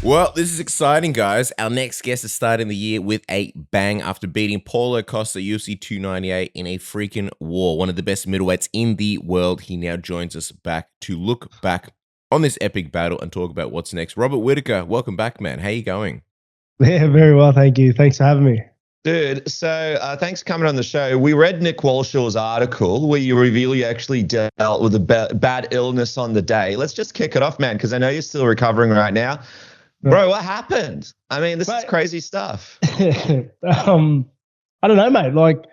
Well, this is exciting, guys. Our next guest is starting the year with a bang after beating Paulo Costa UFC 298 in a freaking war. One of the best middleweights in the world. He now joins us back to look back on this epic battle and talk about what's next. Robert Whittaker, welcome back, man. How you going? Yeah, very well, thank you. Thanks for having me. Dude, so thanks for coming on the show. We read Nick Walshaw's article where you reveal you actually dealt with a bad illness on the day. Let's just kick it off, man, because I know you're still recovering right now. Bro, what happened? I mean, this is crazy stuff. I don't know, mate. Like,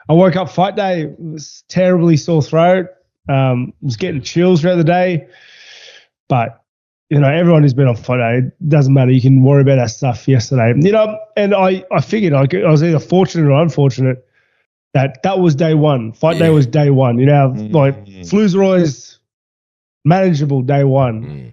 I woke up fight day, was terribly sore throat, was getting chills throughout the day. But, you know, everyone who's been on fight day, it doesn't matter. You can worry about that stuff yesterday. You know, and I figured I was either fortunate or unfortunate that was day one. Fight day was day one. You know, like, flus are always manageable day one.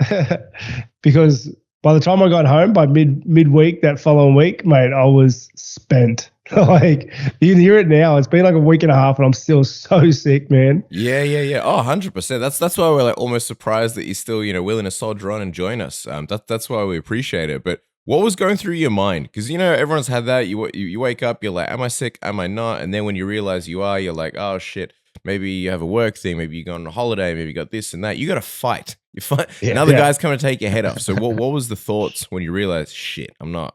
Because by the time I got home, by midweek that following week, mate, I was spent. Like, you can hear it now. It's been like a week and a half, and I'm still so sick, man. Yeah. Oh, 100%. That's why we're like almost surprised that you're still, willing to soldier on and join us. That's why we appreciate it. But what was going through your mind? Because everyone's had that. You wake up, you're like, am I sick? Am I not? And then when you realize you are, you're like, oh shit. Maybe you have a work thing. Maybe you go on a holiday. Maybe you got this and that. You got to fight. You fight. Another guy's coming to take your head off. So what was the thoughts when you realized, shit, I'm not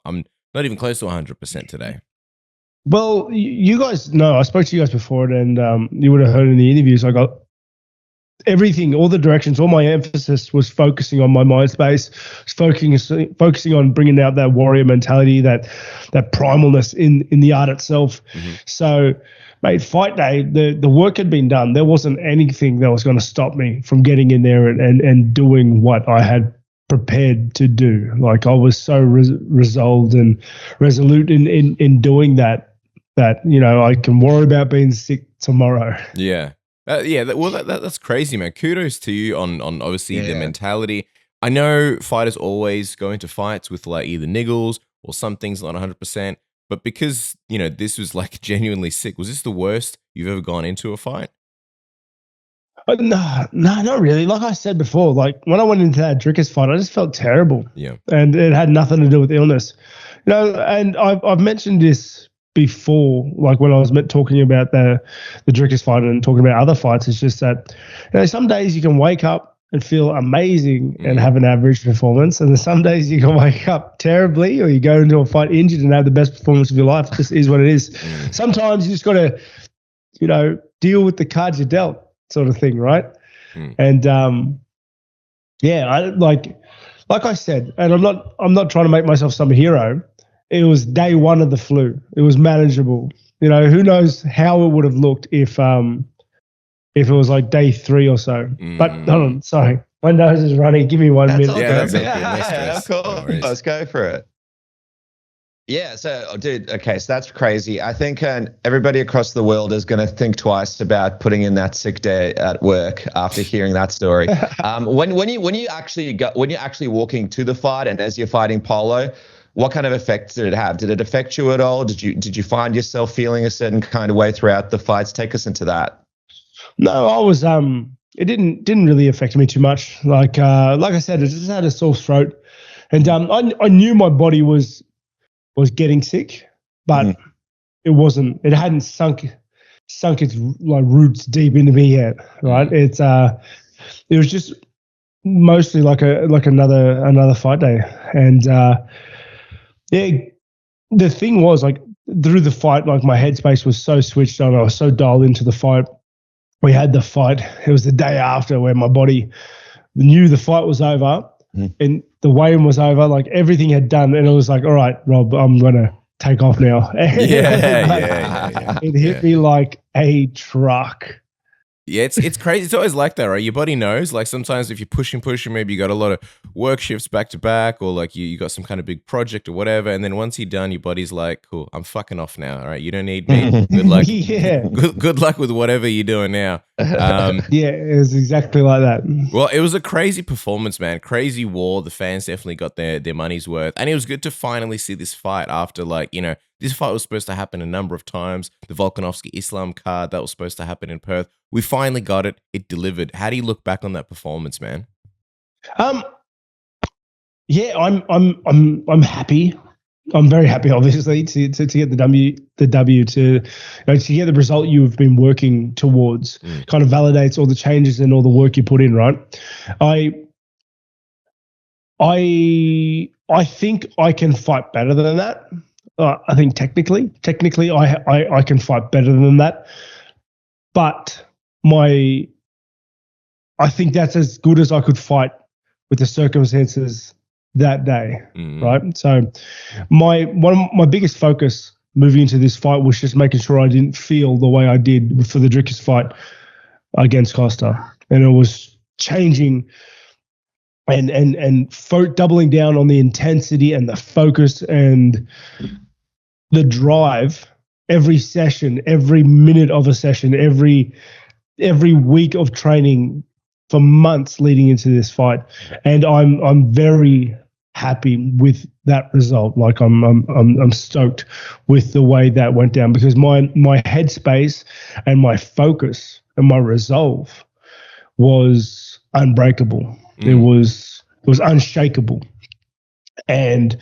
even close to 100% today? Well, you guys know, I spoke to you guys before, and you would have heard in the interviews, I got everything, all the directions, all my emphasis was focusing on my mind space, focusing on bringing out that warrior mentality, that primalness in the art itself. So, mate, fight day, the work had been done. There wasn't anything that was going to stop me from getting in there and doing what I had prepared to do. Like, I was so resolved and resolute in doing that I can worry about being sick tomorrow. Yeah. That's crazy, man. Kudos to you on obviously the mentality. I know fighters always go into fights with like either niggles or some things not 100%, but because, this was like genuinely sick, was this the worst you've ever gone into a fight? No, not really. Like I said before, like when I went into that Dricus fight, I just felt terrible. Yeah. And it had nothing to do with illness. And I've mentioned this before, like when I was talking about the Dricus fight and talking about other fights. It's just that, some days you can wake up and feel amazing and have an average performance. And then some days you can wake up terribly, or you go into a fight injured and have the best performance of your life. It just is what it is. Sometimes you just got to, deal with the cards you're dealt, sort of thing, right? And I like I said, and I'm not trying to make myself some hero. It was day one of the flu. It was manageable. Who knows how it would have looked if it was like day 3 or so. But hold on, sorry, my nose is running. Give me 1 minute. Of course. Let's go for it. Yeah, so, dude, okay, so that's crazy. I think everybody across the world is going to think twice about putting in that sick day at work after hearing that story. When you actually walking to the fight and as you're fighting Paulo, what kind of effect did it have? Did it affect you at all? Did you find yourself feeling a certain kind of way throughout the fights? Take us into that. No, I was it didn't really affect me too much. Like I said, I just had a sore throat, and I knew my body was getting sick, but it wasn't. It hadn't sunk its like roots deep into me yet, right? It was just mostly like another fight day, and the thing was, like, through the fight, like, my headspace was so switched on. I was so dialed into the fight. We had the fight. It was the day after where my body knew the fight was over and the weigh-in was over. Like, everything had done, and it was like, all right, Rob, I'm gonna take off now. It hit me like a truck. Yeah, it's crazy. It's always like that, right? Your body knows. Like, sometimes if you're pushing, maybe you got a lot of work shifts back to back, or like you got some kind of big project or whatever. And then once you're done, your body's like, cool, I'm fucking off now. All right, you don't need me. Good luck. Good luck with whatever you're doing now. It was exactly like that. Well, it was a crazy performance, man. Crazy war. The fans definitely got their money's worth. And it was good to finally see this fight after, like, this fight was supposed to happen a number of times. The Volkanovski Islam card, that was supposed to happen in Perth. We finally got it. It delivered. How do you look back on that performance, man? Yeah, I'm happy. I'm very happy, obviously, to get the W to to get the result you've been working towards. Kind of validates all the changes and all the work you put in, right? I think I can fight better than that. I think technically I can fight better than that. But I think that's as good as I could fight with the circumstances that day, right? So one of my biggest focus moving into this fight was just making sure I didn't feel the way I did for the Dricus fight against Costa, and it was changing and doubling down on the intensity and the focus and the drive every session, every minute of a session, every week of training for months leading into this fight. And I'm very happy with that result. Like I'm stoked with the way that went down, because my headspace and my focus and my resolve was unbreakable. It was unshakable, and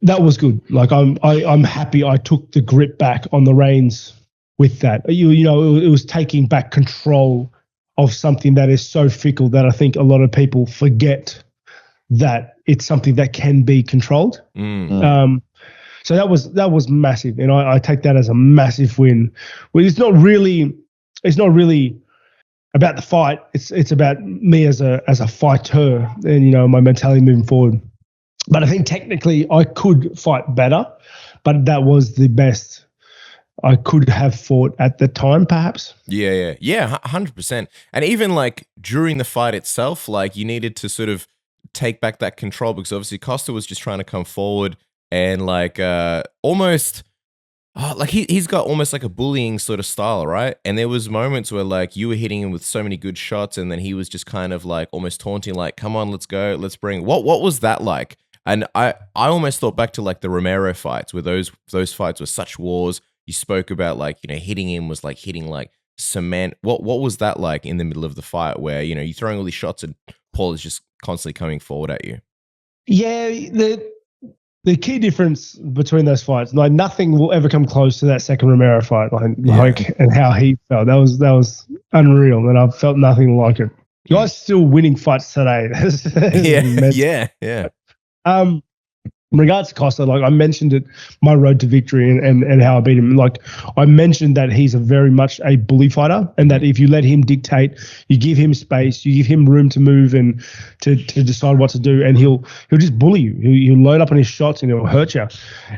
that was good. Like I'm happy I took the grip back on the reins with that. You know, it was taking back control of something that is so fickle that I think a lot of people forget that it's something that can be controlled. So that was massive, and I take that as a massive win. Well, it's not really about the fight. It's about me as a fighter, and you know, my mentality moving forward. But I think technically I could fight better, but that was the best I could have fought at the time, perhaps. Yeah, 100%. And even like during the fight itself, like you needed to sort of take back that control, because obviously Costa was just trying to come forward and like almost like he's got almost like a bullying sort of style, right? And there was moments where like you were hitting him with so many good shots, and then he was just kind of like almost taunting, like, come on, let's go, let's bring. What was that like? And I almost thought back to like the Romero fights, where those fights were such wars. You spoke about like, you know, hitting him was like hitting like cement. What was that like in the middle of the fight, where, you know, you're throwing all these shots and Paul is just constantly coming forward at you? Yeah, the key difference between those fights, like nothing will ever come close to that second Romero fight, like and how he felt. That was unreal, and I've felt nothing like it. You guys still winning fights today. Yeah. In regards to Costa, like I mentioned it, my road to victory and how I beat him. Like I mentioned that he's very much a bully fighter, and that if you let him dictate, you give him space, you give him room to move and to decide what to do, and he'll just bully you. He'll load up on his shots and he'll hurt you.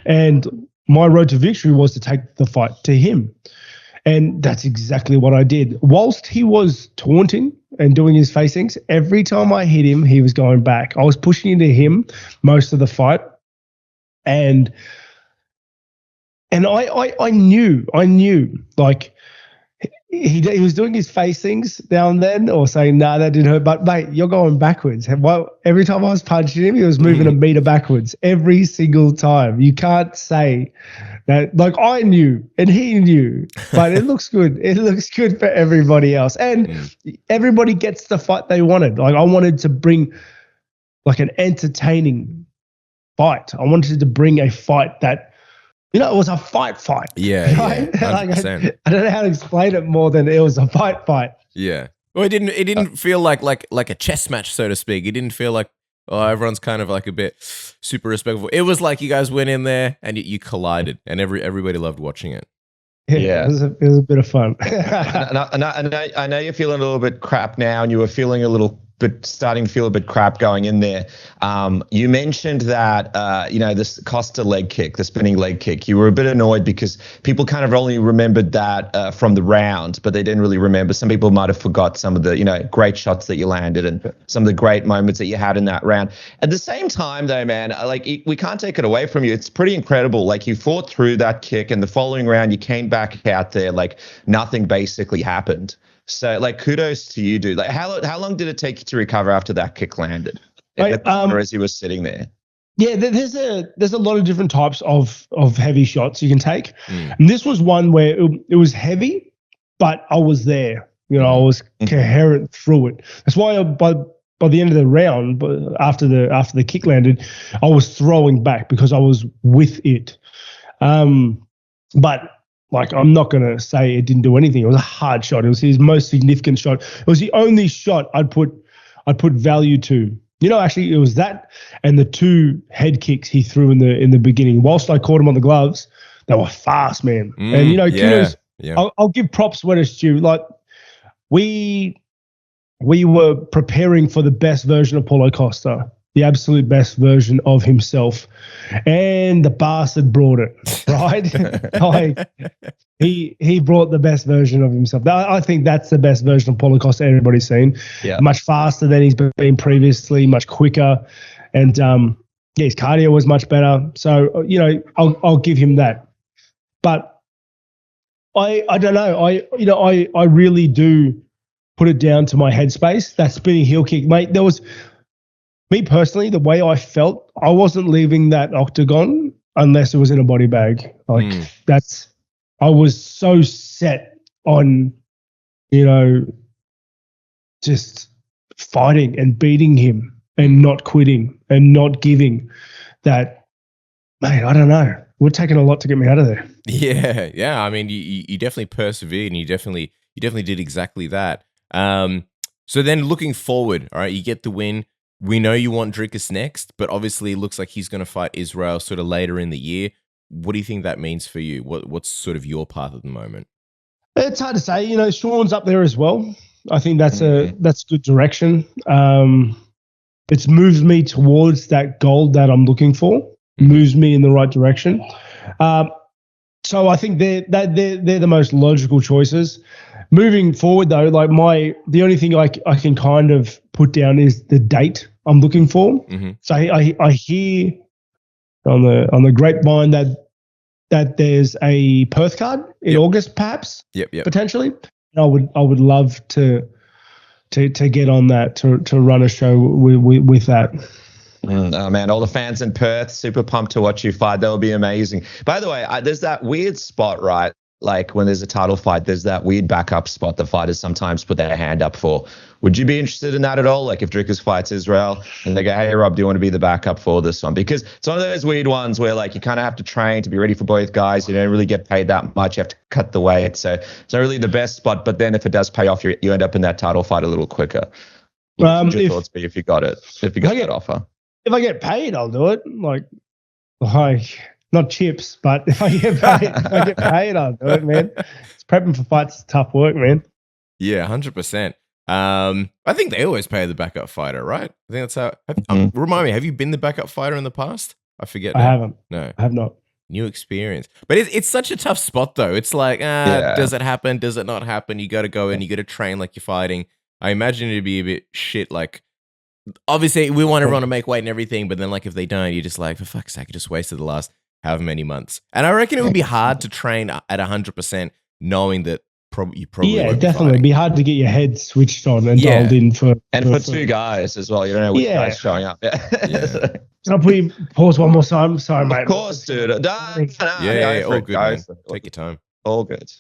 And my road to victory was to take the fight to him. And that's exactly what I did. Whilst he was taunting and doing his facings, every time I hit him, he was going back. I was pushing into him most of the fight. And I knew like he was doing his facings now and then, or saying, nah, that didn't hurt. But mate, you're going backwards. Every time I was punching him, he was moving a meter backwards every single time. You can't say that. Like I knew and he knew, but it looks good. It looks good for everybody else. And everybody gets the fight they wanted. Like I wanted to bring like an entertaining fight. I wanted to bring a fight that, you know, it was a fight. Yeah, right? Yeah, like I don't know how to explain it more than it was a fight. Yeah. Well, it didn't feel like a chess match, so to speak. It didn't feel like, oh, everyone's kind of like a bit super respectful. It was like you guys went in there and you collided, and everybody loved watching it. Yeah. It was a bit of fun. I know you're feeling a little bit crap now, and you were feeling a little bit, starting to feel a bit crap going in there. You mentioned that, you know, this Costa leg kick, the spinning leg kick, you were a bit annoyed because people kind of only remembered that from the round, but they didn't really remember. Some people might have forgot some of the, you know, great shots that you landed and some of the great moments that you had in that round. At the same time though, man, like we can't take it away from you. It's pretty incredible. Like you fought through that kick, and the following round you came back out there like nothing basically happened. So, like, kudos to you, dude. Like, how long did it take you to recover after that kick landed? As you were sitting there? Yeah, there's a lot of different types of heavy shots you can take. And this was one where it was heavy, but I was there. You know, I was coherent through it. That's why by by the end of the round, but after the kick landed, I was throwing back because I was with it. But like, I'm not going to say it didn't do anything. It was a hard shot. It was his most significant shot. It was the only shot I'd put value to. You know, actually, it was that and the 2 head kicks he threw in the beginning. Whilst I caught him on the gloves, they were fast, man. And you know, kudos. Yeah. I'll give props when it's due. Like, we were preparing for the best version of Paulo Costa, the absolute best version of himself, and the bastard brought it, right? Like, he brought the best version of himself. I think that's the best version of Paulo Costa everybody's seen. Yeah. Much faster than he's been previously, much quicker, and his cardio was much better. So, you know, I'll give him that. But I don't know. I really do put it down to my headspace. That spinning heel kick, mate. There was, me personally, the way I felt, I wasn't leaving that octagon unless it was in a body bag. Like I was so set on, you know, just fighting and beating him and not quitting and not giving that, mate, I don't know. It would take a lot to get me out of there. Yeah. I mean, you definitely persevered and you definitely did exactly that. So then looking forward, all right, you get the win. We know you want Dricus next, but obviously it looks like he's going to fight Israel sort of later in the year. What do you think that means for you? What's sort of your path at the moment? It's hard to say. You know, Sean's up there as well. I think that's good direction. It's moved me towards that goal that I'm looking for. Moves me in the right direction. So I think they're the most logical choices. Moving forward, though, like the only thing I can kind of put down is the date I'm looking for. Mm-hmm. So I hear on the grapevine that there's a Perth card in August, perhaps. Yep. Potentially. I would love to get on that to run a show with that. Oh man, all the fans in Perth, super pumped to watch you fight. That will be amazing. By the way, there's that weird spot, right? Like when there's a title fight, there's that weird backup spot the fighters sometimes put their hand up for. Would you be interested in that at all? Like if Dricus fights Israel and they go, hey, Rob, do you want to be the backup for this one? Because it's one of those weird ones where like you kind of have to train to be ready for both guys. You don't really get paid that much. You have to cut the weight. So it's not really the best spot. But then if it does pay off, you end up in that title fight a little quicker. What would your thoughts be if you got it? If you got that offer? If I get paid, I'll do it. Like not chips, but if I get paid, I'll do it, man. It's prepping for fights is tough work, man. Yeah, 100%. I think they always pay the backup fighter, right? I think that's how. Remind me, have you been the backup fighter in the past? I forget. I haven't. No, I have not. New experience, but it's such a tough spot though. It's like, does it happen? Does it not happen? You got to go in. You got to train like you're fighting. I imagine it'd be a bit shit. Like, obviously, we want everyone to make weight and everything, but then like if they don't, you're just like, for fuck's sake, I just wasted the last however many months. And I reckon it would be hard to train at 100%, knowing that you probably won't definitely. It'd be hard to get your head switched on and dialed in for two guys as well. You don't know which guy's showing up. Can I pause one more time? Sorry, mate. Of course, dude. All good, man. Take your time. All good.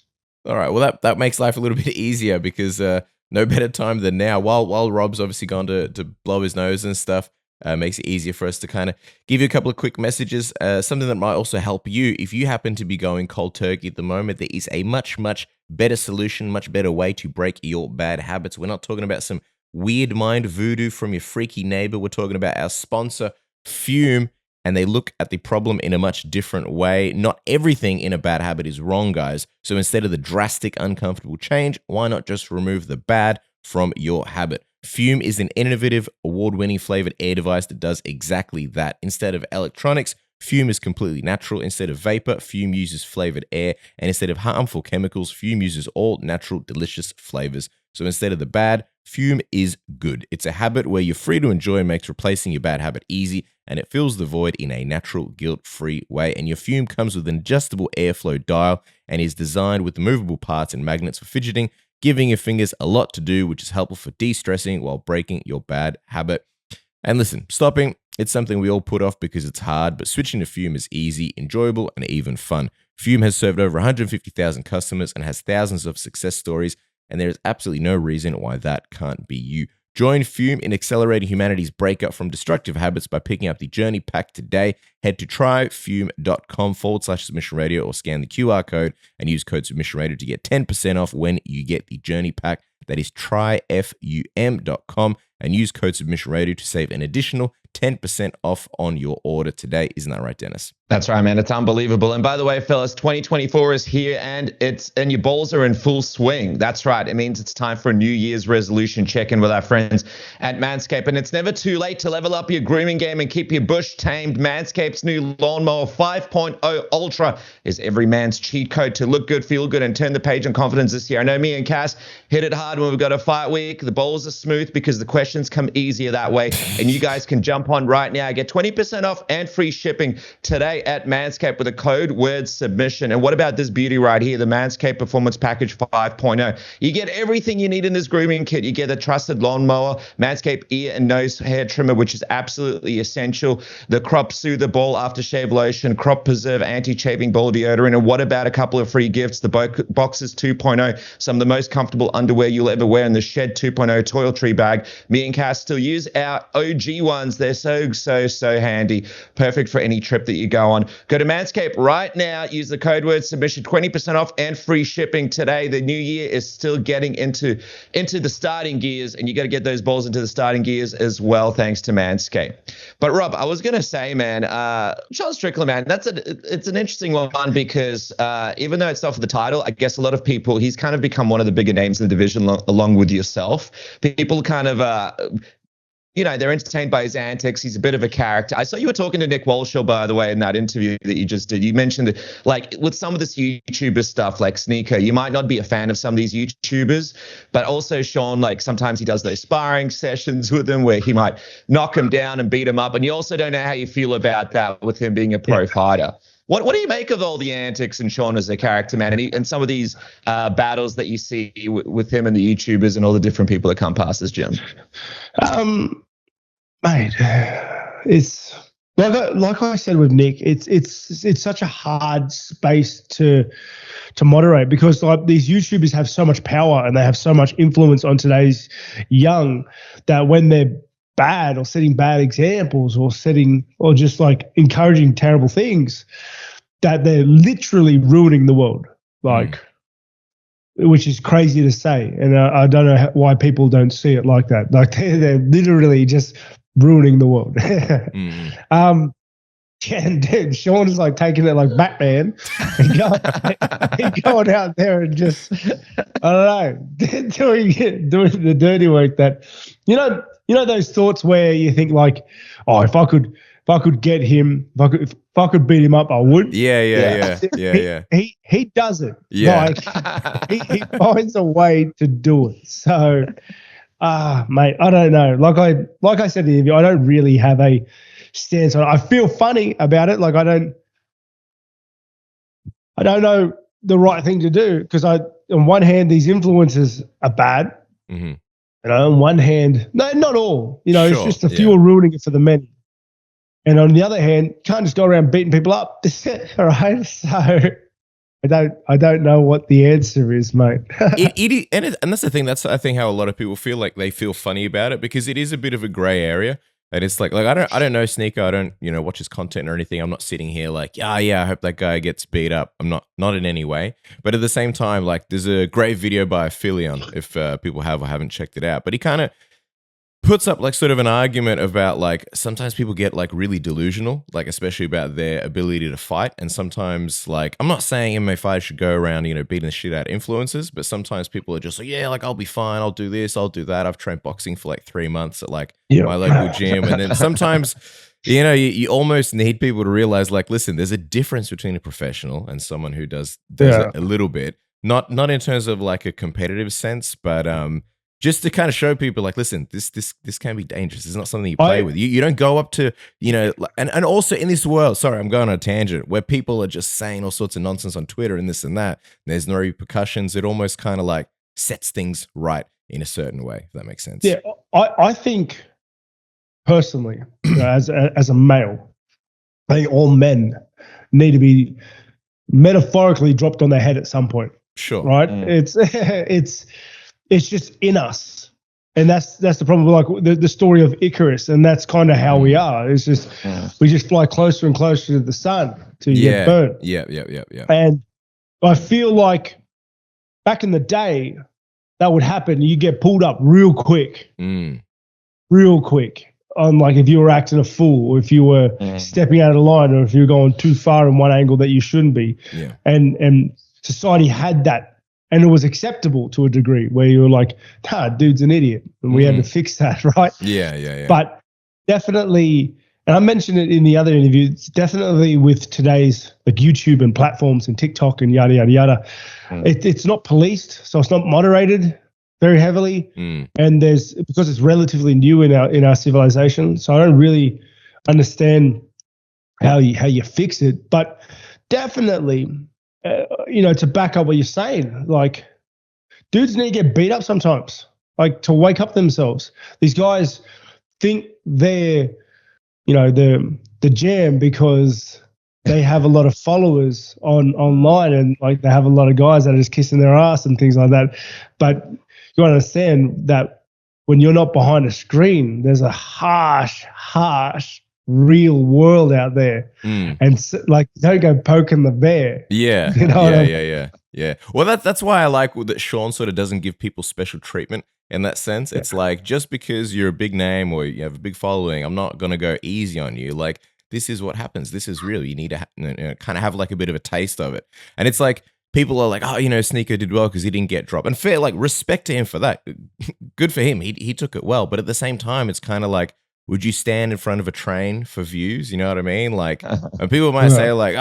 All right. Well, that makes life a little bit easier because no better time than now. While Rob's obviously gone to blow his nose and stuff, makes it easier for us to kind of give you a couple of quick messages. Something that might also help you if you happen to be going cold turkey at the moment. There is a much better solution, much better way to break your bad habits. We're not talking about some weird mind voodoo from your freaky neighbor. We're talking about our sponsor, Fume, and they look at the problem in a much different way. Not everything in a bad habit is wrong, guys. So instead of the drastic, uncomfortable change, why not just remove the bad from your habit? Fume is an innovative, award-winning flavored air device that does exactly that. Instead of electronics, Fume is completely natural. Instead of vapor, Fume uses flavored air. And instead of harmful chemicals, Fume uses all natural, delicious flavors. So instead of the bad, Fume is good. It's a habit where you're free to enjoy and makes replacing your bad habit easy, and it fills the void in a natural, guilt-free way. And your Fume comes with an adjustable airflow dial and is designed with movable parts and magnets for fidgeting, giving your fingers a lot to do, which is helpful for de-stressing while breaking your bad habit. And listen, stopping, it's something we all put off because it's hard, but switching to Fume is easy, enjoyable, and even fun. Fume has served over 150,000 customers and has thousands of success stories, and there is absolutely no reason why that can't be you. Join Fume in accelerating humanity's breakup from destructive habits by picking up the Journey Pack today. Head to tryfume.com/Submission Radio or scan the QR code and use code Submission Radio to get 10% off when you get the Journey Pack. That is tryfum.com and use code Submission Radio to save an additional 10% off on your order today. Isn't that right, Dennis? That's right, man. It's unbelievable. And by the way, fellas, 2024 is here and your balls are in full swing. That's right. It means it's time for a New Year's resolution check-in with our friends at Manscaped. And it's never too late to level up your grooming game and keep your bush tamed. Manscaped's new Lawnmower 5.0 Ultra is every man's cheat code to look good, feel good, and turn the page on confidence this year. I know me and Cass hit it hard when we've got a fight week. The balls are smooth because the questions come easier that way. And you guys can jump on right now. Get 20% off and free shipping today at Manscaped with a code word submission. And what about this beauty right here, the Manscaped Performance Package 5.0? You get everything you need in this grooming kit. You get a trusted lawnmower, Manscaped ear and nose hair trimmer, which is absolutely essential, the Crop Soother Ball Aftershave Lotion, Crop Preserve Anti-Chafing Ball Deodorant, and what about a couple of free gifts, the Boxers 2.0, some of the most comfortable underwear you'll ever wear, and the Shed 2.0 toiletry bag. Me and Cass still use our OG ones. They're so handy. Perfect for any trip that you go on. Go to Manscaped right now. Use the code word submission, 20% off and free shipping today. The new year is still getting into the starting gears, and you got to get those balls into the starting gears as well, thanks to Manscaped. But Rob, I was going to say, man, Sean Strickland, man, it's an interesting one because even though it's not for the title, I guess a lot of people, he's kind of become one of the bigger names in the division along with yourself. People kind of they're entertained by his antics. He's a bit of a character. I saw you were talking to Nick Walshaw, by the way, in that interview that you just did. You mentioned that, like, with some of this YouTuber stuff, like Sneako, you might not be a fan of some of these YouTubers, but also Sean, like, sometimes he does those sparring sessions with them where he might knock him down and beat him up. And you also don't know how you feel about that with him being a pro fighter. What do you make of all the antics and Sean as a character, man, and some of these battles that you see with him and the YouTubers and all the different people that come past this gym? Mate, it's like I said with Nick, it's such a hard space to moderate because like these YouTubers have so much power and they have so much influence on today's young that when they're bad or setting bad examples or just like encouraging terrible things, that they're literally ruining the world, which is crazy to say. And I don't know why people don't see it like that. Like they're literally just ruining the world. And dude, Sean is like taking it like Batman and going out there and just, I don't know, doing the dirty work that, you know those thoughts where you think like, oh, if I could get him, if I could beat him up, I would. Yeah. He does it. Yeah. Like he finds a way to do it. So, mate, I don't know. Like I said to you, I don't really have a stance on it. I feel funny about it. Like I don't know the right thing to do because on one hand, these influencers are bad. Mm-hmm. On one hand, no, not all. Sure, it's just a few are ruining it for the many. And on the other hand, you can't just go around beating people up, right? So I don't know what the answer is, mate. And that's the thing. That's I think how a lot of people feel like they feel funny about it because it is a bit of a gray area. And it's like I don't know Sneako. I don't watch his content or anything. I'm not sitting here like I hope that guy gets beat up. I'm not in any way. But at the same time, like there's a great video by Philion if people have or haven't checked it out. But he kind of puts up like sort of an argument about like sometimes people get like really delusional, like especially about their ability to fight. And sometimes like I'm not saying MMA fighters should go around beating the shit out of influencers, but sometimes people are just like, yeah, like I'll be fine, I'll do this, I'll do that. I've trained boxing for like 3 months at like my local gym. And then sometimes you almost need people to realize like, listen, there's a difference between a professional and someone who does it a little bit, not in terms of like a competitive sense, but just to kind of show people like, listen, this can be dangerous. It's not something you play with. You don't go up to, and also in this world, sorry, I'm going on a tangent, where people are just saying all sorts of nonsense on Twitter and this and that, and there's no repercussions. It almost kind of like sets things right in a certain way, if that makes sense. Yeah, I think personally, as a male, I think all men need to be metaphorically dropped on their head at some point. Sure. Right? It's just in us And that's the problem. Like the story of Icarus, and that's kind of how we are. It's just we just fly closer and closer to the sun to get burnt. Yeah. And I feel like back in the day, that would happen. You get pulled up real quick, real quick. On like if you were acting a fool, or if you were stepping out of line, or if you were going too far in one angle that you shouldn't be. Yeah. And society had that. And it was acceptable to a degree where you were like, dude's an idiot. And we had to fix that, right? Yeah. But definitely, and I mentioned it in the other interview, it's definitely with today's like YouTube and platforms and TikTok and yada, yada, yada. It's not policed, so it's not moderated very heavily. And because it's relatively new in our civilization, so I don't really understand how you fix it. But definitely, to back up what you're saying, like dudes need to get beat up sometimes, like to wake up themselves. These guys think they're, the jam because they have a lot of followers online, and like they have a lot of guys that are just kissing their ass and things like that. But you understand that when you're not behind a screen, there's a harsh real world out there, and like don't go poking the bear. Yeah, yeah. Well, that's why I like that Sean sort of doesn't give people special treatment in that sense. It's like, just because you're a big name or you have a big following, I'm not gonna go easy on you. Like, this is what happens. This is real. You need to kind of have like a bit of a taste of it. And it's like, people are like, Sneako did well because he didn't get dropped. And fair, like, respect to him for that. Good for him. He took it well. But at the same time, it's kind of like, would you stand in front of a train for views? You know what I mean? Like, and people might say like,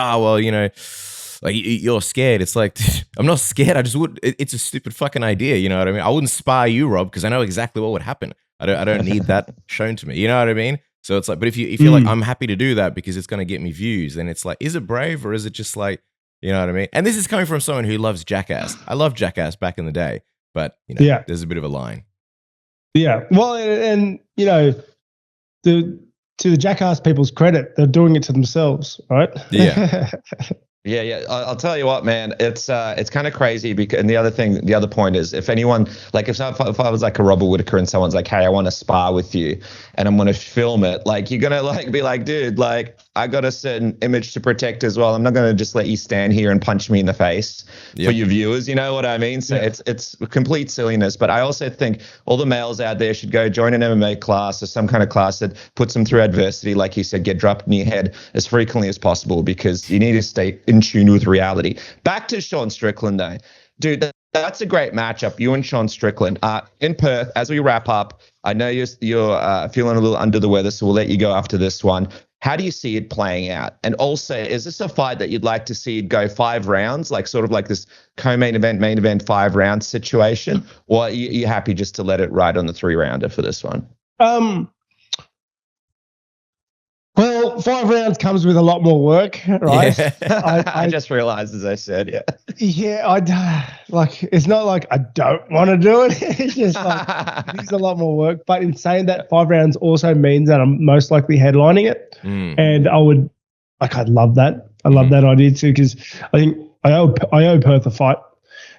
like you're scared. It's like, I'm not scared. I just would. It's a stupid fucking idea. You know what I mean? I wouldn't spar you, Rob, because I know exactly what would happen. I don't need that shown to me. You know what I mean? So it's like, but if you're like, I'm happy to do that because it's going to get me views, then it's like, is it brave or is it just like, you know what I mean? And this is coming from someone who loves Jackass. I loved Jackass back in the day, but there's a bit of a line. Yeah. Well, and to the Jackass people's credit, they're doing it to themselves, right? Yeah. Yeah. I'll tell you what, man. It's kind of crazy because, and the other point is, if anyone, like if I was like a Robert Whittaker and someone's like, hey, I want to spar with you, and I'm gonna film it, like you're gonna like be like, dude, like I got a certain image to protect as well. I'm not gonna just let you stand here and punch me in the face for your viewers. You know what I mean? So it's complete silliness. But I also think all the males out there should go join an MMA class or some kind of class that puts them through adversity, like you said, get dropped in your head as frequently as possible, because you need to stay in tune with reality. Back to Sean Strickland though. Dude, that's a great matchup, you and Sean Strickland. In Perth, as we wrap up, I know you're feeling a little under the weather, so we'll let you go after this one. How do you see it playing out? And also, is this a fight that you'd like to see it go 5 rounds, like sort of like this co-main event, main event 5-round situation? Or are you happy just to let it ride on the 3-rounder for this one? Well, 5 rounds comes with a lot more work, right? Yeah. I just realized, as I said, it's not like I don't want to do it. It's just like it's a lot more work. But in saying that, 5 rounds also means that I'm most likely headlining it, and I'd love that. I love that idea too, because I think I owe Perth a fight.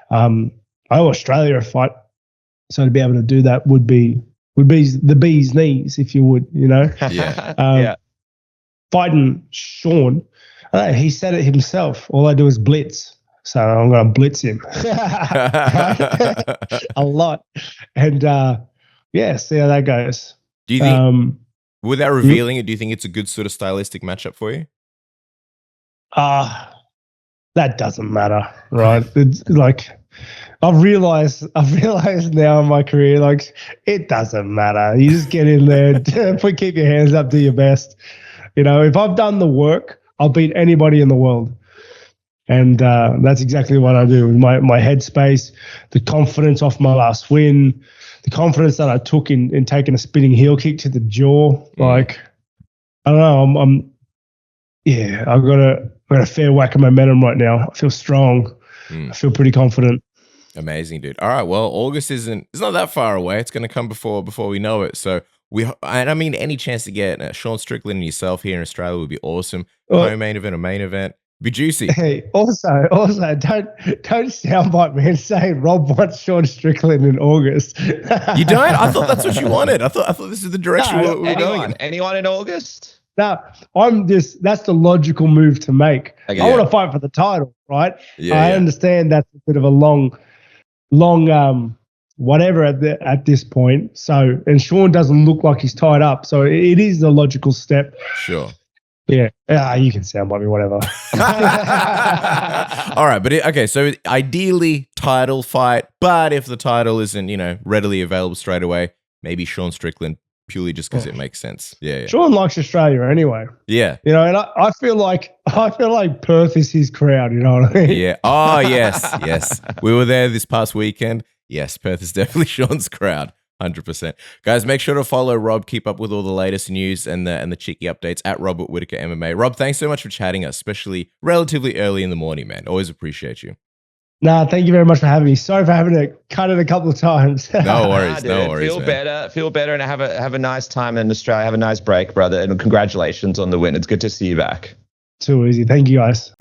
I owe Australia a fight, so to be able to do that would be the bee's knees, if you would, Yeah. Fighting Sean, he said it himself. All I do is blitz, so I'm going to blitz him a lot, and see how that goes. Do you think, without revealing it, do you think it's a good sort of stylistic matchup for you? That doesn't matter, right? It's like I've realized now in my career, like it doesn't matter. You just get in there, keep your hands up, do your best. If I've done the work, I'll beat anybody in the world. And that's exactly what I do. My headspace, the confidence off my last win, the confidence that I took in taking a spinning heel kick to the jaw. Like, I don't know, I've got a fair whack of momentum right now. I feel strong. I feel pretty confident. Amazing, dude. All right, well, August it's not that far away. It's going to come before we know it. So any chance to get Sean Strickland and yourself here in Australia would be awesome. Co-main event or main event. Be juicy. Hey, also, don't soundbite me and say Rob wants Sean Strickland in August. You don't? I thought that's what you wanted. I thought this is the direction we're going in. Anyone in August? No, that's the logical move to make. I want to fight for the title, right? I understand that's a bit of a long whatever at this point. So, and Sean doesn't look like he's tied up. So it is the logical step. Sure. Yeah. You can soundbite me, whatever. All right. But okay. So ideally title fight, but if the title isn't, readily available straight away, maybe Sean Strickland purely just because it makes sense. Yeah. Sean likes Australia anyway. Yeah. And I feel like Perth is his crowd, you know what I mean? Yeah. Oh, yes. We were there this past weekend. Yes, Perth is definitely Sean's crowd. 100%. Guys, make sure to follow Rob. Keep up with all the latest news and the cheeky updates at Robert Whittaker MMA. Rob, thanks so much for chatting us, especially relatively early in the morning, man. Always appreciate you. Nah, thank you very much for having me. Sorry for having to cut it a couple of times. No worries, no worries. Feel better, and have a nice time in Australia. Have a nice break, brother, and congratulations on the win. It's good to see you back. Too easy. Thank you, guys.